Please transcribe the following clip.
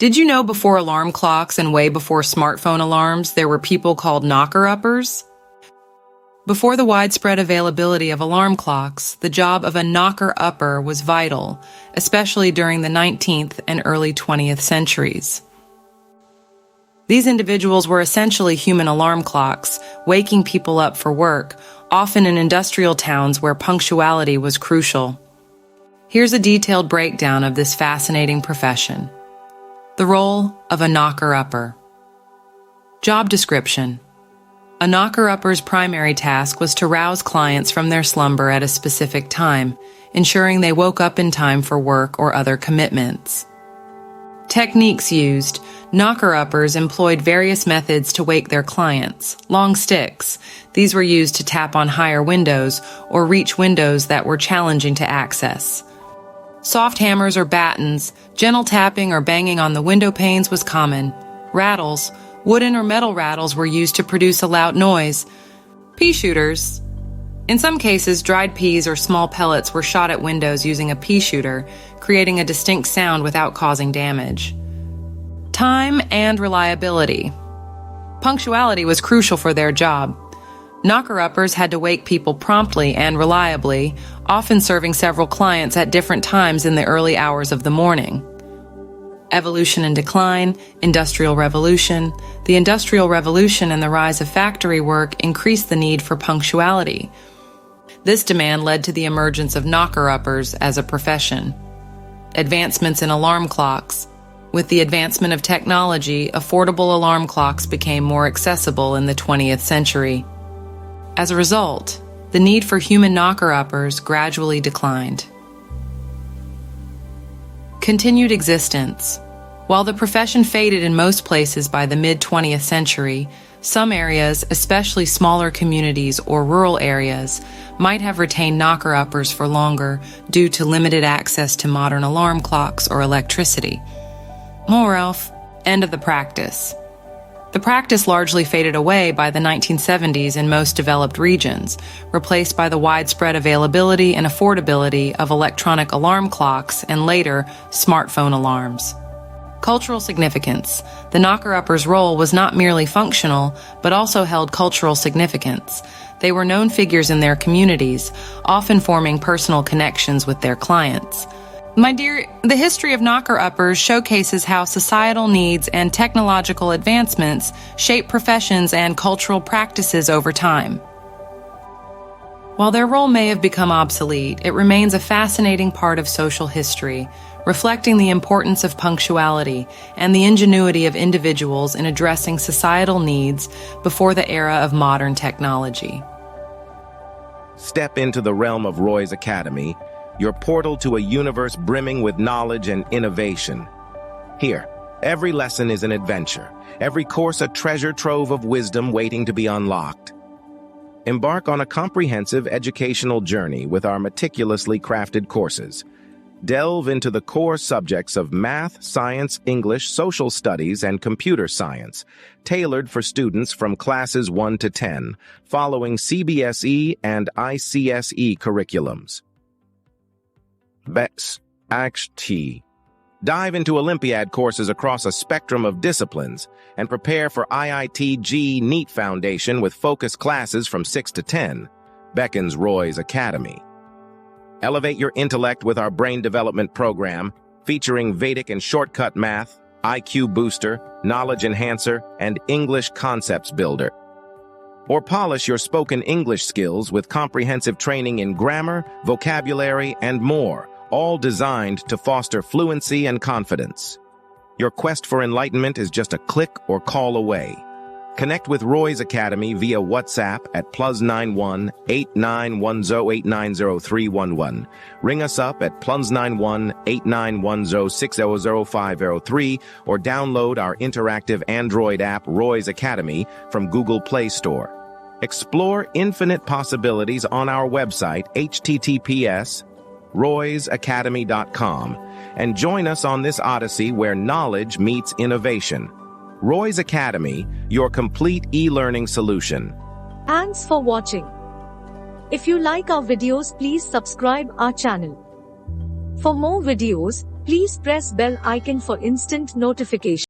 Did you know before alarm clocks and way before smartphone alarms, there were people called knocker-uppers? Before the widespread availability of alarm clocks, the job of a knocker-upper was vital, especially during the 19th and early 20th centuries. These individuals were essentially human alarm clocks, waking people up for work, often in industrial towns where punctuality was crucial. Here's a detailed breakdown of this fascinating profession. The role of a knocker-upper. Job description. A knocker-upper's primary task was to rouse clients from their slumber at a specific time, ensuring they woke up in time for work or other commitments. Techniques used. Knocker-uppers employed various methods to wake their clients. Long sticks. These were used to tap on higher windows or reach windows that were challenging to access. Soft hammers or battens, gentle tapping or banging on the window panes was common. Rattles. Wooden or metal rattles were used to produce a loud noise. Pea shooters. In some cases, dried peas or small pellets were shot at windows using a pea shooter, creating a distinct sound without causing damage. Time and reliability. Punctuality was crucial for their job. Knocker-uppers had to wake people promptly and reliably, often serving several clients at different times in the early hours of the morning. Evolution and decline, Industrial Revolution. The Industrial Revolution and the rise of factory work increased the need for punctuality. This demand led to the emergence of knocker-uppers as a profession. Advancements in alarm clocks. With the advancement of technology, affordable alarm clocks became more accessible in the 20th century. As a result, the need for human knocker-uppers gradually declined. Continued existence. While the profession faded in most places by the mid-20th century, some areas, especially smaller communities or rural areas, might have retained knocker-uppers for longer due to limited access to modern alarm clocks or electricity. Moreover, end of the practice. The practice largely faded away by the 1970s in most developed regions, replaced by the widespread availability and affordability of electronic alarm clocks and later, smartphone alarms. Cultural significance. The knocker-upper's role was not merely functional, but also held cultural significance. They were known figures in their communities, often forming personal connections with their clients. My dear, the history of knocker-uppers showcases how societal needs and technological advancements shape professions and cultural practices over time. While their role may have become obsolete, it remains a fascinating part of social history, reflecting the importance of punctuality and the ingenuity of individuals in addressing societal needs before the era of modern technology. Step into the realm of Roy's Academy, your portal to a universe brimming with knowledge and innovation. Here, every lesson is an adventure, every course a treasure trove of wisdom waiting to be unlocked. Embark on a comprehensive educational journey with our meticulously crafted courses. Delve into the core subjects of math, science, English, social studies, and computer science, tailored for students from classes 1 to 10, following CBSE and ICSE curriculums. CBSE. Dive into Olympiad courses across a spectrum of disciplines and prepare for IIT NEET Foundation with focus classes from 6 to 10. Beckons Roy's Academy. Elevate your intellect with our brain development program, featuring Vedic and shortcut math, IQ booster, knowledge enhancer, and English concepts builder. Or polish your spoken English skills with comprehensive training in grammar, vocabulary, and more, all designed to foster fluency and confidence. Your quest for enlightenment is just a click or call away. Connect with Roy's Academy via WhatsApp at +91 8910 890311. Ring us up at +91 8910 600503 or download our interactive Android app Roy's Academy from Google Play Store. Explore infinite possibilities on our website https://roysacademy.com and join us on this odyssey where knowledge meets innovation. Roy's Academy, your complete e-learning solution. Thanks for watching. If you like our videos, please subscribe our channel. For more videos, Please press bell icon for instant notification.